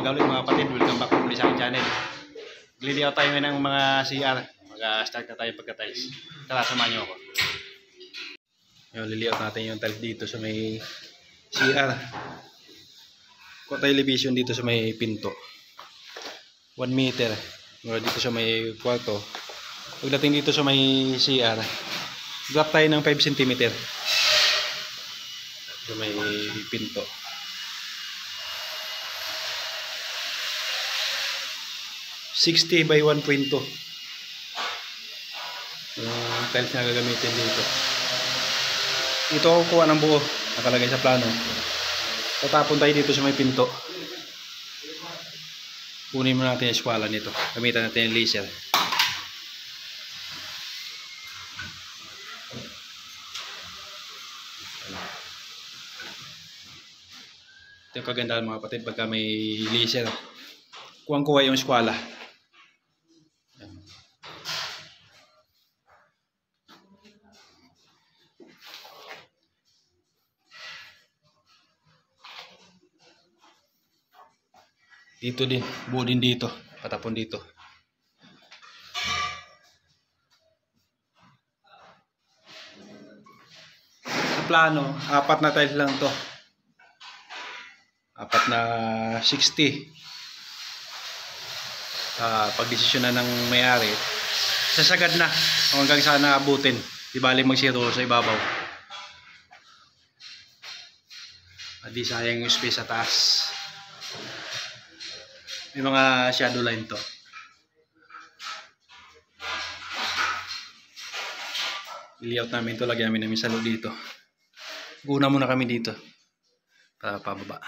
umaga ulit mga kapatid, welcome back ulit sa aking channel. Magliliyaw tayo ngayon ng mga CR. Mag-start na tayo pagka-tiles. Tara, samahan nyo ako. Yung liliyaw natin yung tiles dito sa may CR. Kuha tayo elevation dito sa may pinto. 1 meter. Mula dito sa may kwarto. Pagdating dito sa may CR, drop tayo ng 5 cm. Sa may pinto. $60 by 1.2 yung tiles na gagamitin dito. Ito ako kuha ng buo, nakalagay sa plano. Tatapon tayo dito sa may pinto. Kunin mo natin yung eskwala nito, gamitan natin yung laser. Ito yung kagandahan mga kapatid pagka may laser, kuha yung eskwala. Dito din, buo din dito, patapon dito. Sa plano, 4 na tiles lang to. 4 na 60. Pagdesisyon na ng may-ari, sasagad na hanggang sana abutin. Di bali mag-zero sa ibabaw. Di sayang yung space sa taas. May mga shadow line to. I-layout namin ito, lagyan namin sa loob dito. Una muna kami dito para pababa.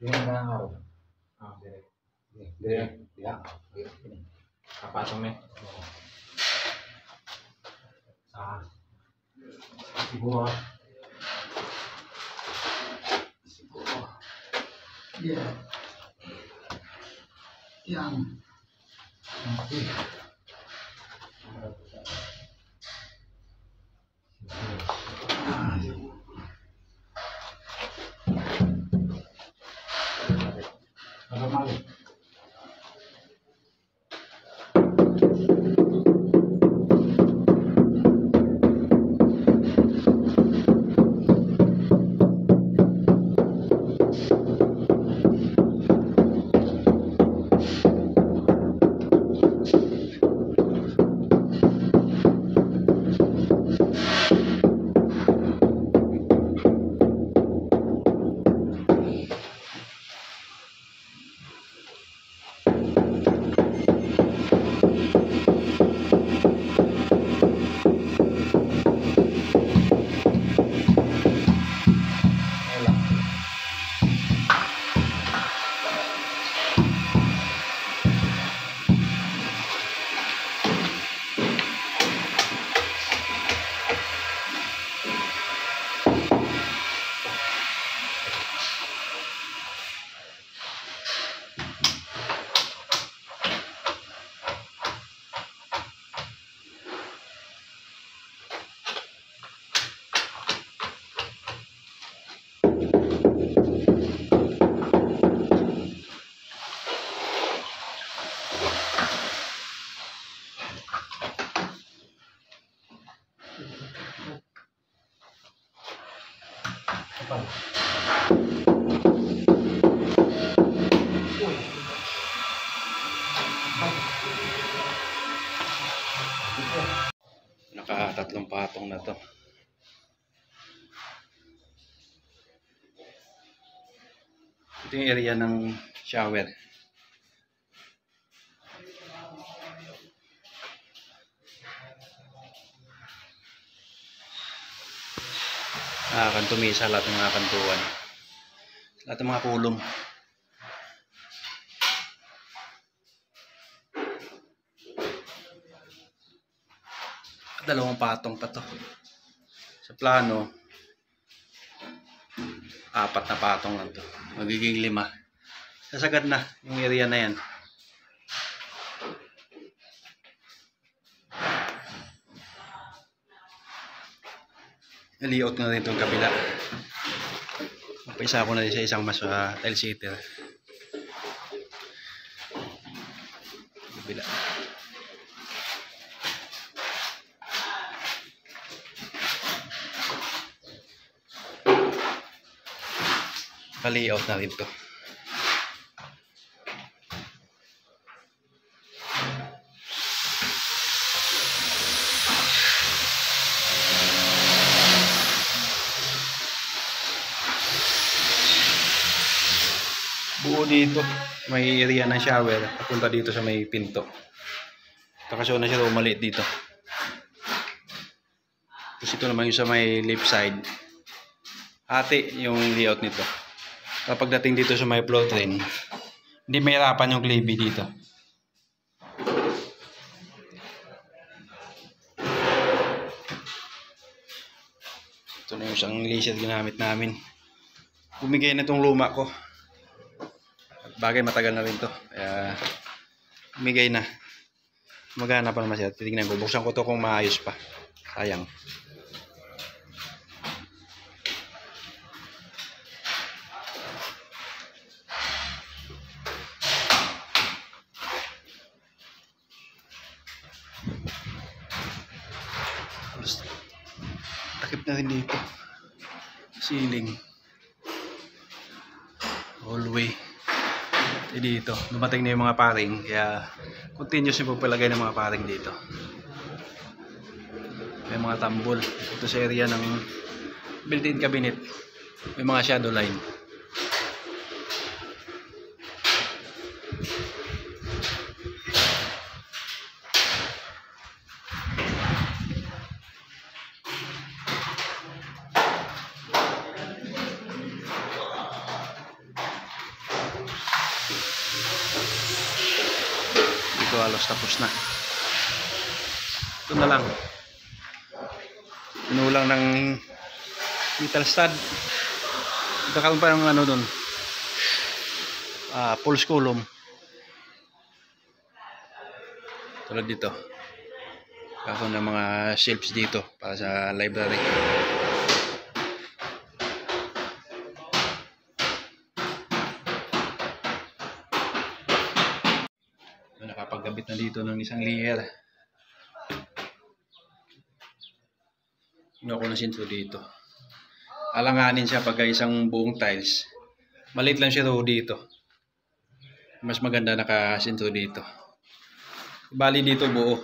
Yung mga araw. Direct. Direct. Yeah. Kapatong na. Siguro. Yeah. Yan. Okay. patong na to. Ito yung area ng shower. Nakakantumi sa lahat ng mga kantuan. Lahat ng mga kulong. Dalawang patong pa to. Sa plano, 4 na patong lang to. Magiging 5. Sasagad na yung area na yan. Layout na rin itong kabila. Paisa ko na rin sa isang mas tile sitter. Kabila. Layout na rin ito. Buo dito, may area ng shower, papunta dito sa may pinto. Takasyon na siya maliit dito. Tapos ito naman yung sa may left side. Hati yung layout nito. Kapag dating dito sa may floor drain, hindi mahirapan yung clay dito. Ito na yung isang laser ginamit namin. Bumigay na itong luma ko. Bagay matagal na rin to. Kaya umigay na. Magana pa naman siya. Titignan ko. Buksan ko to kung maayos pa. Sayang. Takip na rin dito. Ceiling. Hallway. Dito, dumating na yung mga paring, kaya continuous yung pagpalagay ng mga paring dito. May mga tambol. Ito sa area ng built-in cabinet. May mga shadow line. Ito halos tapos na. Ito na lang. Pinulang ng metal stud. Magkakaroon pa ng ano doon. Pulse column. Tulad dito. Magkakaroon ng mga shelves dito para sa library. Nakapagkabit na dito ng isang layer. Ano ko na sinto dito. Alanganin siya pagka isang buong tiles. Maliit lang siya dito. Mas maganda nakasinto dito. Bali dito buo.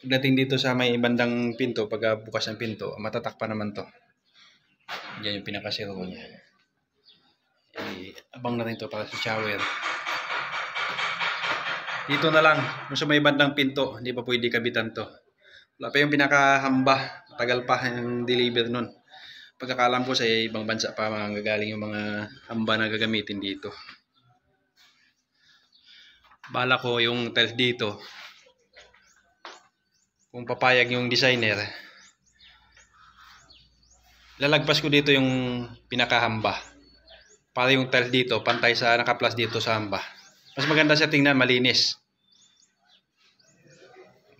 Pagdating dito sa may bandang pinto, pagka bukas ng pinto, matatak pa naman to. Yan yung pinakasiro niya. Abang na rin to para sa shower. Dito na lang, kung sa may bandang pinto, hindi pa pwede kabitan to. Wala pa yung pinakahamba, matagal pa yung deliver nun. Pagkakalam ko sa ibang bansa pa magagaling yung mga hamba na gagamitin dito. Bala ko yung tiles dito, kung papayag yung designer, lalagpas ko dito yung pinakahamba. Para yung tiles dito, pantay sa naka-plus dito sa hamba. Mas maganda siya tingnan, malinis.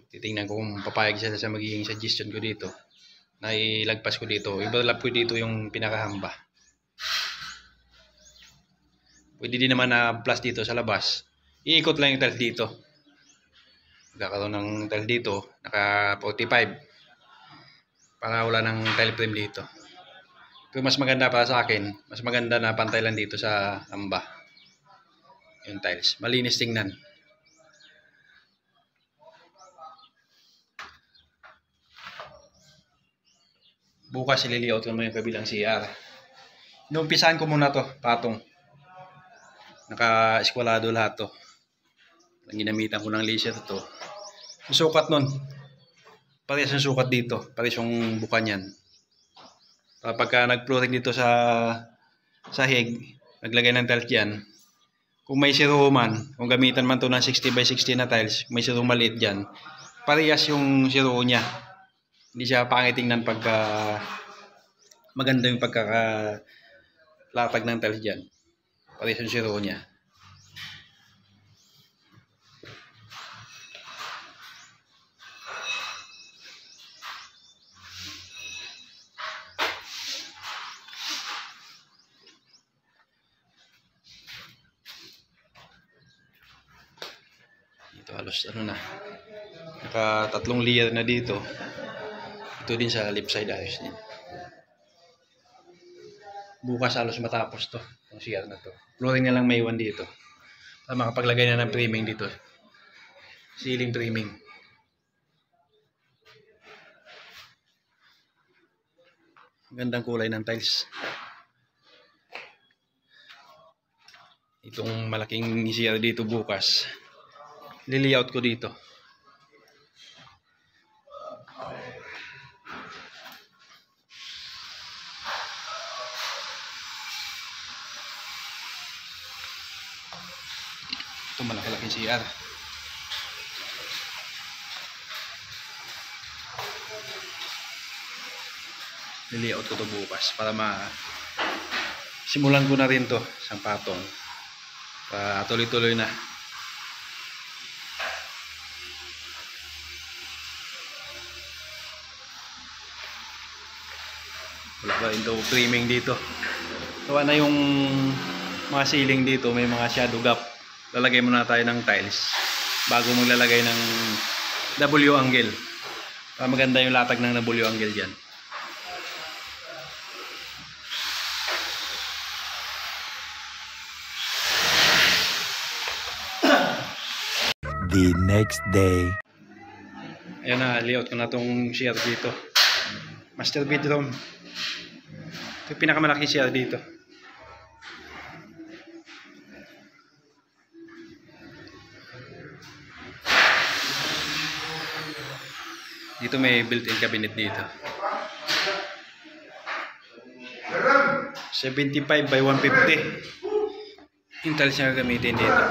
Titingnan ko kung papayag siya sa magiging suggestion ko dito. Na ilagpas ko dito. Ibalap ko dito yung pinakahamba. Pwede din naman na plus dito sa labas. Iikot lang yung tiles dito. Magkakaroon ng tiles dito. Naka 45. Para wala ng tile frame dito. Pero mas maganda para sa akin. Mas maganda na pantay lang dito sa hamba. Yung tiles. Malinis tingnan. Bukas ililiot ko mo yung kabilang CR. Inumpisahan ko muna to, patong. Naka-eskwalado lahat to. Ginamitan ko ng laser to. Yung sukat nun, parehas yung sukat dito, parehas yung buka niyan. Pagka nag-flooring dito sa sahig, naglagay ng tiles dyan, kung may zero man, kung gamitan man to ng 60 by 60 na tiles, may zero maliit dyan, parehas yung zero niya. Hindi siya pangitingnan pagka maganda yung pagkakalatag ng tiles dyan. Parehas yung zero niya. Ito halos ano na, naka 3 layer na dito. Ito din sa left side, ayos din. Bukas halos matapos to, itong CR na to. Flooring na lang may iwan dito para makapaglagay na ng framing dito, ceiling framing. Gandang kulay ng tiles. Itong malaking CR dito bukas, li-layout ko dito. Ito malaki-laking CR. Li-layout ko to bukas para simulan ko na rin to isang patong. Tuloy-tuloy na. Wala pa rin to framing dito. Gawa na yung mga ceiling dito, may mga shadow gap. Lalagay muna tayo ng tiles bago maglalagay ng W angle. Para maganda yung latag ng W angle dyan. The next day. Ayan na, layout ko na itong CR dito. Master bedroom. Ito yung pinakamalaki CR dito. Dito may built-in cabinet dito. 75 by 150. Yung tiles na gagamitin dito.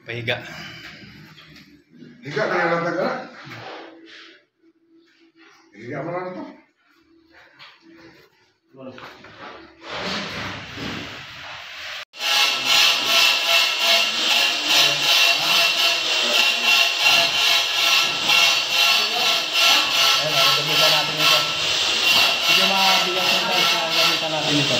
Pahiga. Higa na yung taga. Higa mo lang ito. Gamitan natin ito. Hindi mabigat yung tiles na gamitan natin ito.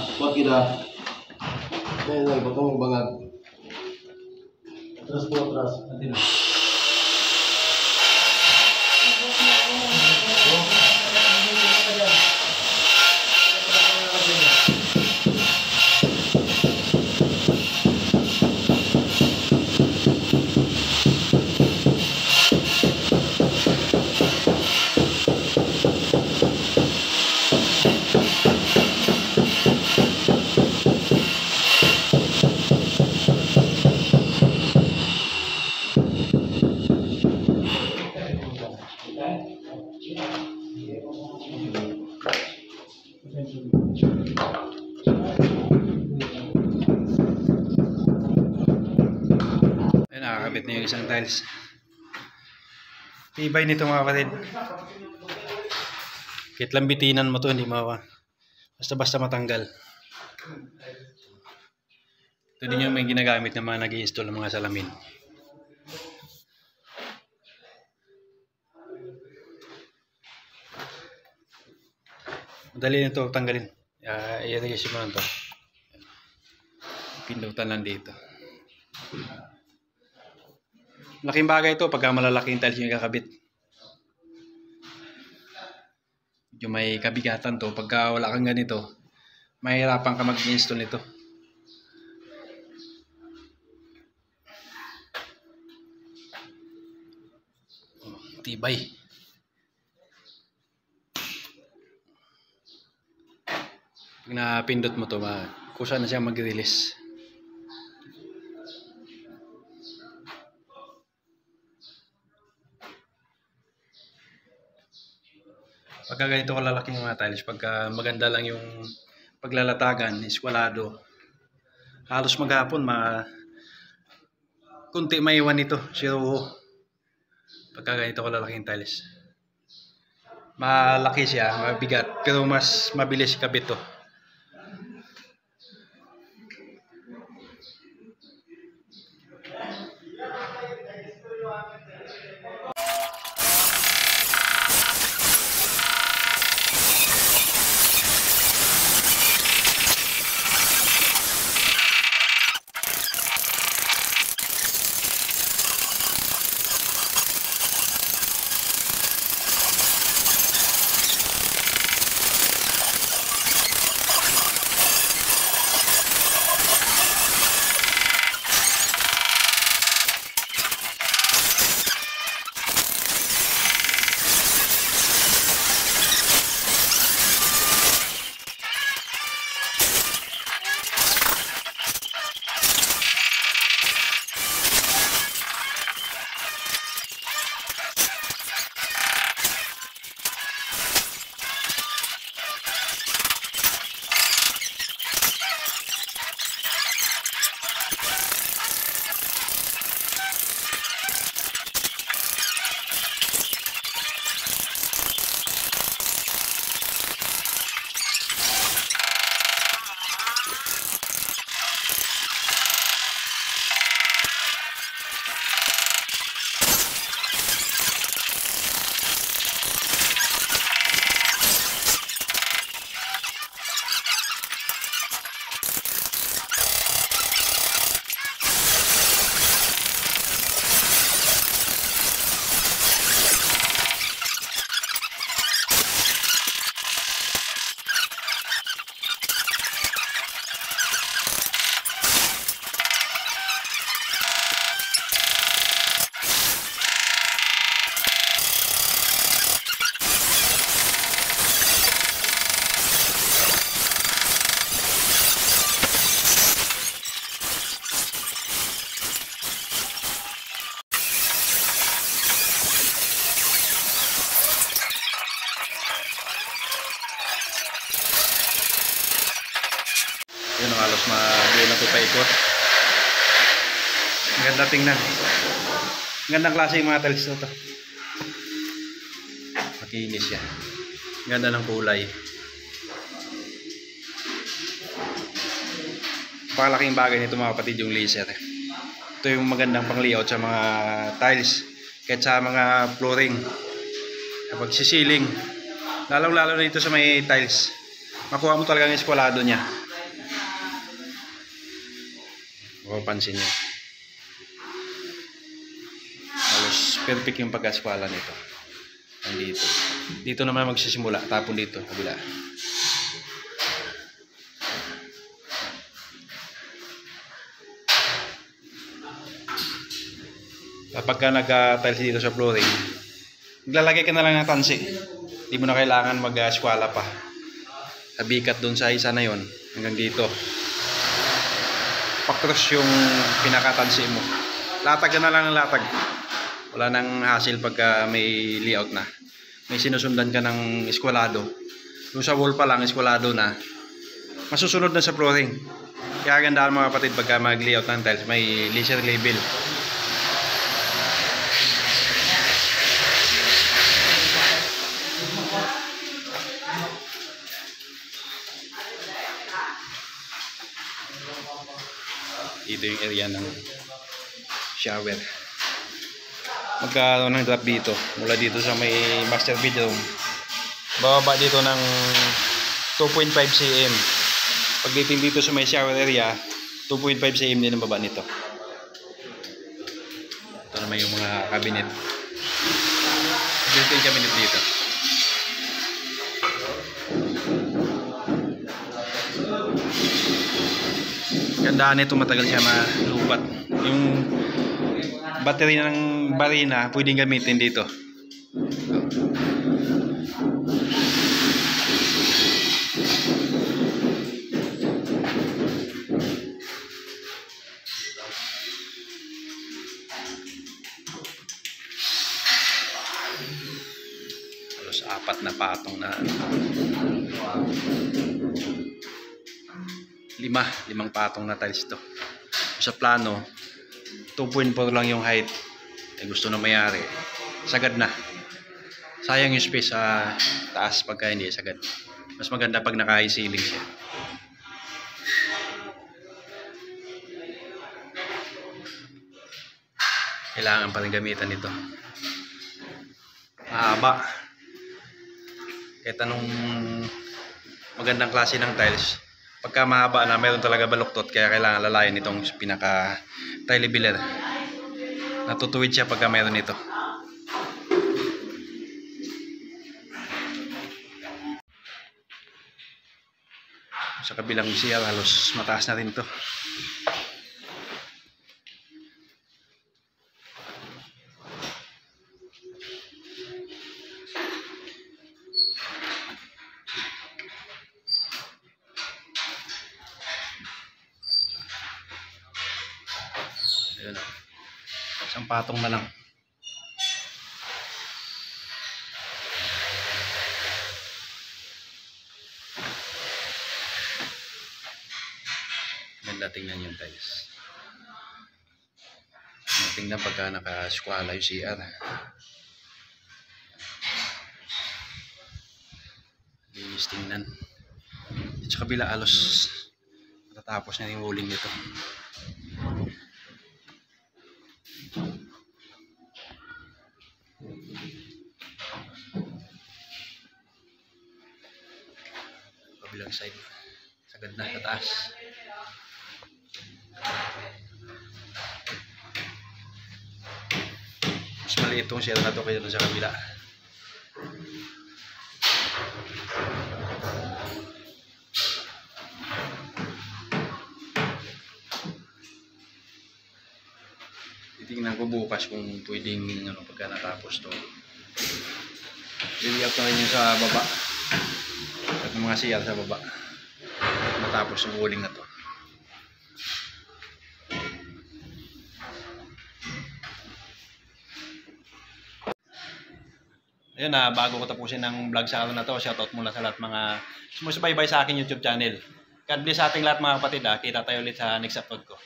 Kuat kita. Ayan lang, ba't mong bangag? Atras po, atras. Nanti na. Ayun, nakakabit na yung isang tiles. Tibay nito mga kapatid. Kahit lambitinan mo to, hindi basta-basta matanggal. Ito din yung may ginagamit ng mga nag-i-install ng mga salamin. Madali nito tanggalin. I-adjust mo lang ito. Pindutan lang dito. Laking bagay ito pagka malalaking tiles yung kakabit. Yung may kabigatan to, pagka wala kang ganito, mahirapan ka mag-install nito. Tibay. Pag napindot mo to, kusa na siya mag-release. Pagka ganito kalalaking mga tiles, pagka maganda lang yung paglalatagan, iskwalado, halos maghapon, kunti maiwan ito, zero. Pagka ganito kalalaking tiles. Malaki siya, mabigat, pero mas mabilis kabit to. Yun ang halos hindi na ito paikot. Ang ganda tingnan. Ang gandang klase yung mga tiles na ito. Makinis yan. Ang ganda ng kulay. Pakalaking bagay nito mga kapatid yung laser. Ito yung magandang pang layout sa mga tiles. Kahit sa mga flooring. Kapag sisiling. Lalong lalo na dito sa may tiles. Makuha mo talagang eskwalado niya. Mapapansin nyo. Halos perfect yung pag-askwala nito. Dito. Dito naman magsisimula. Tapon dito. Kabila. Kapag ka nag-tiles dito sa flooring, maglalagay ka na lang ng tansi. Hindi mo na kailangan mag-askwala pa. Nabikat dun sa isa na yon hanggang dito. Pakros yung pinakatansi mo. Latag na lang ng latag. Wala nang hassle pagka may layout na. May sinusundan ka ng eskwalado. Doon sa wall pa lang, eskwalado na. Masusunod na sa flooring. Kaya gandaan mga kapatid pagka mag-layout ng tiles, may laser label. Dito yung area ng shower. Magkaroon ng drop dito. Mula dito sa may master bedroom. Bababa dito ng 2.5 cm. Pagdating dito sa may shower area, 2.5 cm din ang baba nito. Ito naman yung mga cabinet. Dito yung cabinet dito. Gandaan nito, matagal siya malupat. Yung battery ng barina pwedeng gamitin dito. Halos 4 na patong na. 5 patong na tiles to. Sa plano 2.4 lang yung height. Gusto na mayari, sagad na. Sayang yung space sa taas pagka hindi sagad. Mas maganda pag naka-high ceiling siya. Kailangan pa rin gamitan nito. Mahaba. Kahit anong magandang klase ng tiles, pagka mahaba na, mayroon talaga baluktot, kaya kailangan lalayan itong pinaka tile leveler. Natutuwid siya pagka mayroon ito. Sa kabilang CR, halos mataas na rin ito. Ayun, isang patong na lang. Ganda tingnan yung tiles. Tingnan pagka nakaskwala yung CR. Linis tingnan. Sa kabila, alos matatapos na yung walling nito. Kabilang side, sagad na sa taas. Mas maliit itong shell na ito kaya sa kabila. Titingnan ko bukas kung pwedeng pagka natapos to. Liliap na rin yung sa baba. At mga CR sa baba. Matapos yung walling na to. Ayun na, bago ko tapusin ng vlog sa araw na to, shoutout muna sa lahat mga sumusubaybay sa aking YouTube channel. God bless sa ating lahat mga kapatid. Kita tayo ulit sa next upload ko.